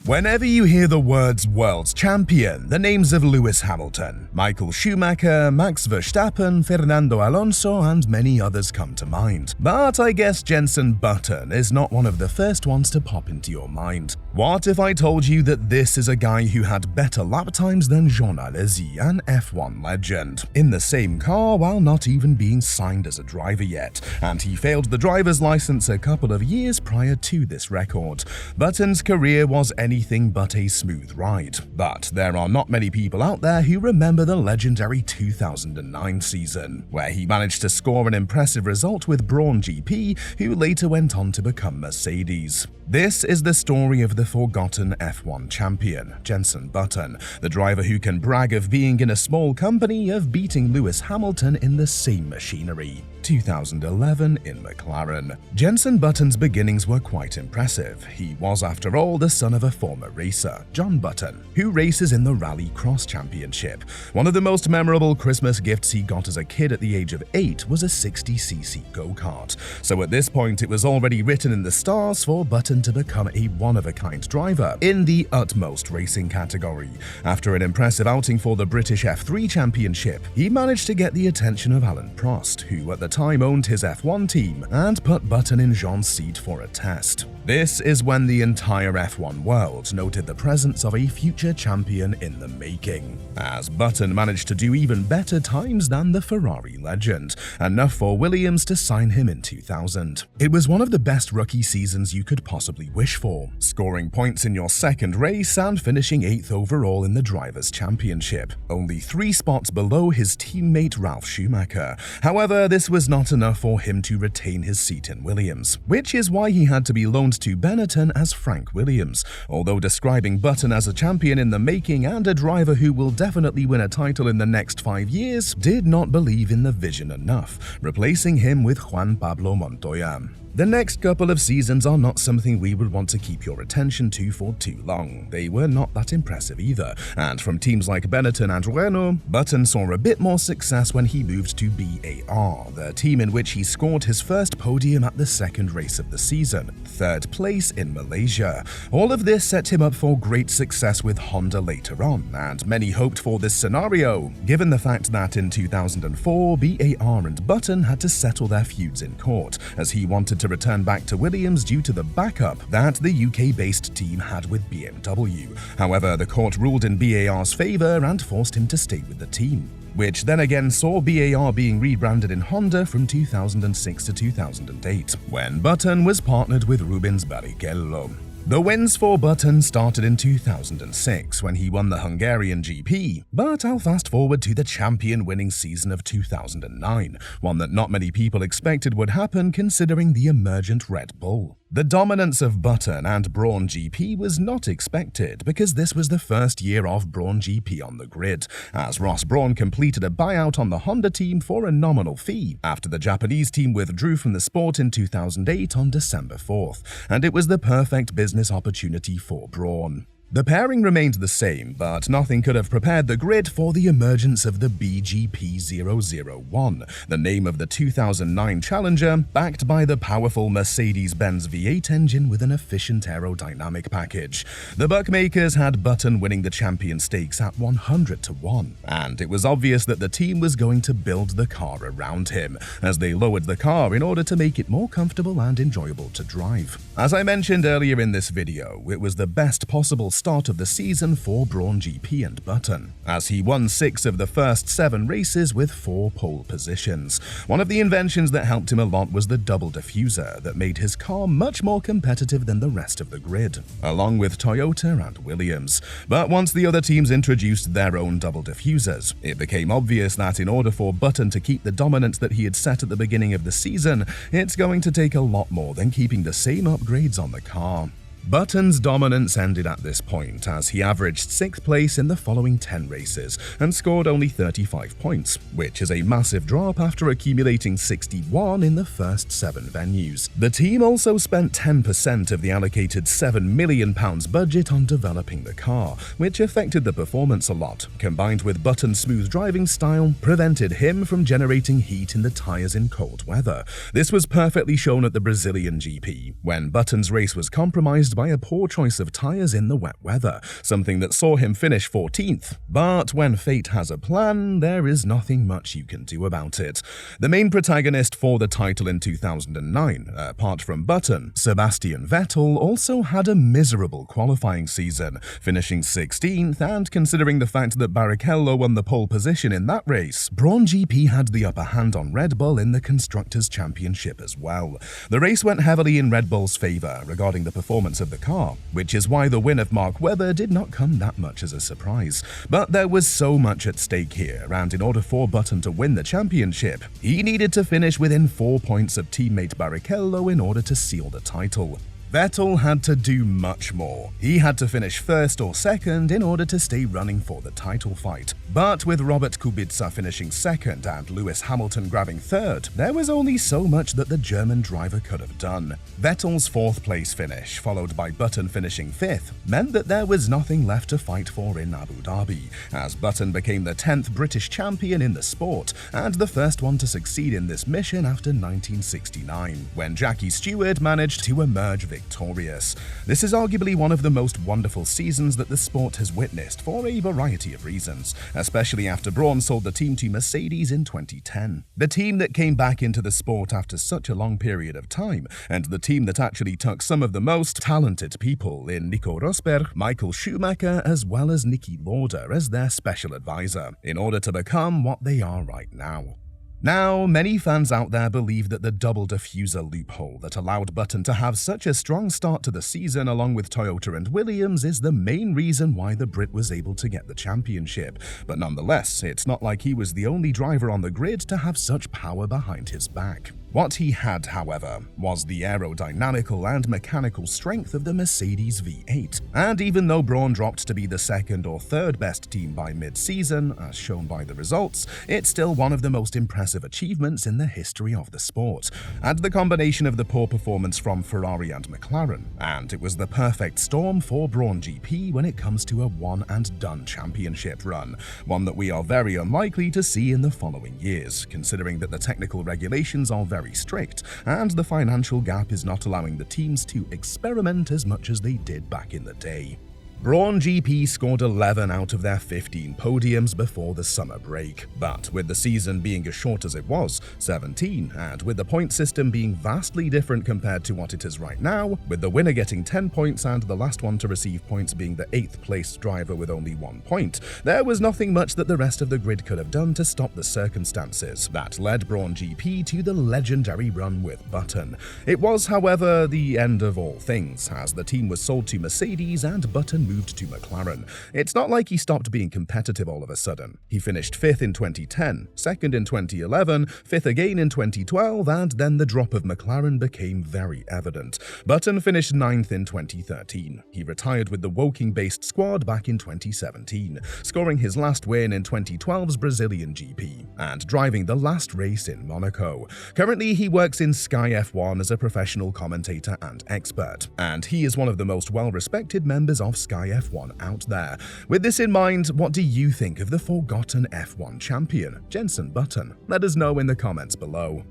Whenever you hear the words world's champion, the names of Lewis Hamilton, Michael Schumacher, Max Verstappen, Fernando Alonso, and many others come to mind. But I guess Jenson Button is not one of the first ones to pop into your mind. What if I told you that this is a guy who had better lap times than Jean Alesi, an F1 legend, in the same car while not even being signed as a driver yet, and he failed the driver's license a couple of years prior to this record. Button's career was anything but a smooth ride, but there are not many people out there who remember the legendary 2009 season, where he managed to score an impressive result with Brawn GP, who later went on to become Mercedes. This is the story of the forgotten F1 champion, Jenson Button, the driver who can brag of being in a small company of beating Lewis Hamilton in the same machinery. 2011 in McLaren. Jenson Button's beginnings were quite impressive. He was, after all, the son of a former racer, John Button, who races in the Rally Cross Championship. One of the most memorable Christmas gifts he got as a kid at the age of 8 was a 60cc go-kart. So at this point, it was already written in the stars for Button to become a one-of-a-kind driver in the utmost racing category. After an impressive outing for the British F3 Championship, he managed to get the attention of Alan Prost, who at the time owned his F1 team, and put Button in Jean's seat for a test. This is when the entire F1 world noted the presence of a future champion in the making, as Button managed to do even better times than the Ferrari legend, enough for Williams to sign him in 2000. It was one of the best rookie seasons you could possibly wish for, scoring points in your second race and finishing 8th overall in the Drivers' Championship, only 3 spots below his teammate Ralf Schumacher. However, this was not enough for him to retain his seat in Williams, which is why he had to be loaned to Benetton as Frank Williams. Although describing Button as a champion in the making and a driver who will definitely win a title in the next 5 years, did not believe in the vision enough, replacing him with Juan Pablo Montoya. The next couple of seasons are not something we would want to keep your attention to for too long. They were not that impressive either, and from teams like Benetton and Renault, Button saw a bit more success when he moved to BAR, the team in which he scored his first podium at the second race of the season, 3rd place in Malaysia. All of this set him up for great success with Honda later on, and many hoped for this scenario, given the fact that in 2004, BAR and Button had to settle their feuds in court, as he wanted to return back to Williams due to the backup that the UK-based team had with BMW. However, the court ruled in BAR's favor and forced him to stay with the team, which then again saw BAR being rebranded in Honda from 2006 to 2008, when Button was partnered with Rubens Barrichello. The wins for Button started in 2006 when he won the Hungarian GP, but I'll fast forward to the champion-winning season of 2009, one that not many people expected would happen considering the emergent Red Bull. The dominance of Button and Brawn GP was not expected because this was the first year of Brawn GP on the grid, as Ross Brawn completed a buyout on the Honda team for a nominal fee after the Japanese team withdrew from the sport in 2008 on December 4th, and it was the perfect business opportunity for Brawn. The pairing remained the same, but nothing could have prepared the grid for the emergence of the BGP001, the name of the 2009 Challenger, backed by the powerful Mercedes-Benz V8 engine with an efficient aerodynamic package. The bookmakers had Button winning the champion stakes at 100-1, and it was obvious that the team was going to build the car around him, as they lowered the car in order to make it more comfortable and enjoyable to drive. As I mentioned earlier in this video, it was the best possible start of the season for Brawn GP and Button, as he won 6 of the first 7 races with 4 pole positions. One of the inventions that helped him a lot was the double diffuser that made his car much more competitive than the rest of the grid, along with Toyota and Williams. But once the other teams introduced their own double diffusers, it became obvious that in order for Button to keep the dominance that he had set at the beginning of the season, it's going to take a lot more than keeping the same upgrades on the car. Button's dominance ended at this point, as he averaged 6th place in the following 10 races and scored only 35 points, which is a massive drop after accumulating 61 in the first 7 venues. The team also spent 10% of the allocated £7 million budget on developing the car, which affected the performance a lot, combined with Button's smooth driving style, prevented him from generating heat in the tyres in cold weather. This was perfectly shown at the Brazilian GP, when Button's race was compromised by a poor choice of tyres in the wet weather, something that saw him finish 14th. But when fate has a plan, there is nothing much you can do about it. The main protagonist for the title in 2009, apart from Button, Sebastian Vettel, also had a miserable qualifying season, finishing 16th, and considering the fact that Barrichello won the pole position in that race, Brawn GP had the upper hand on Red Bull in the Constructors' Championship as well. The race went heavily in Red Bull's favour regarding the performance of the car, which is why the win of Mark Webber did not come that much as a surprise. But there was so much at stake here, and in order for Button to win the championship, he needed to finish within 4 points of teammate Barrichello in order to seal the title. Vettel had to do much more. He had to finish first or second in order to stay running for the title fight. But with Robert Kubica finishing second and Lewis Hamilton grabbing third, there was only so much that the German driver could have done. Vettel's fourth place finish, followed by Button finishing fifth, meant that there was nothing left to fight for in Abu Dhabi, as Button became the 10th British champion in the sport and the first one to succeed in this mission after 1969, when Jackie Stewart managed to emerge victorious. This is arguably one of the most wonderful seasons that the sport has witnessed for a variety of reasons, especially after Brawn sold the team to Mercedes in 2010. The team that came back into the sport after such a long period of time, and the team that actually took some of the most talented people in Nico Rosberg, Michael Schumacher, as well as Niki Lauda as their special advisor, in order to become what they are right now. Now, many fans out there believe that the double diffuser loophole that allowed Button to have such a strong start to the season along with Toyota and Williams is the main reason why the Brit was able to get the championship. But nonetheless, it's not like he was the only driver on the grid to have such power behind his back. What he had, however, was the aerodynamical and mechanical strength of the Mercedes V8. And even though Brawn dropped to be the second or third best team by mid-season, as shown by the results, it's still one of the most impressive achievements in the history of the sport. And the combination of the poor performance from Ferrari and McLaren, and it was the perfect storm for Brawn GP when it comes to a one-and-done championship run, one that we are very unlikely to see in the following years, considering that the technical regulations are very strict, and the financial gap is not allowing the teams to experiment as much as they did back in the day. Brawn GP scored 11 out of their 15 podiums before the summer break, but with the season being as short as it was, 17, and with the point system being vastly different compared to what it is right now, with the winner getting 10 points and the last one to receive points being the 8th placed driver with only 1 point, there was nothing much that the rest of the grid could have done to stop the circumstances that led Brawn GP to the legendary run with Button. It was, however, the end of all things, as the team was sold to Mercedes and Button moved to McLaren. It's not like he stopped being competitive all of a sudden. He finished 5th in 2010, 2nd in 2011, 5th again in 2012, and then the drop of McLaren became very evident. Button finished 9th in 2013. He retired with the Woking-based squad back in 2017, scoring his last win in 2012's Brazilian GP, and driving the last race in Monaco. Currently, he works in Sky F1 as a professional commentator and expert, and he is one of the most well-respected members of Sky F1 out there. With this in mind, what do you think of the forgotten F1 champion, Jenson Button? Let us know in the comments below.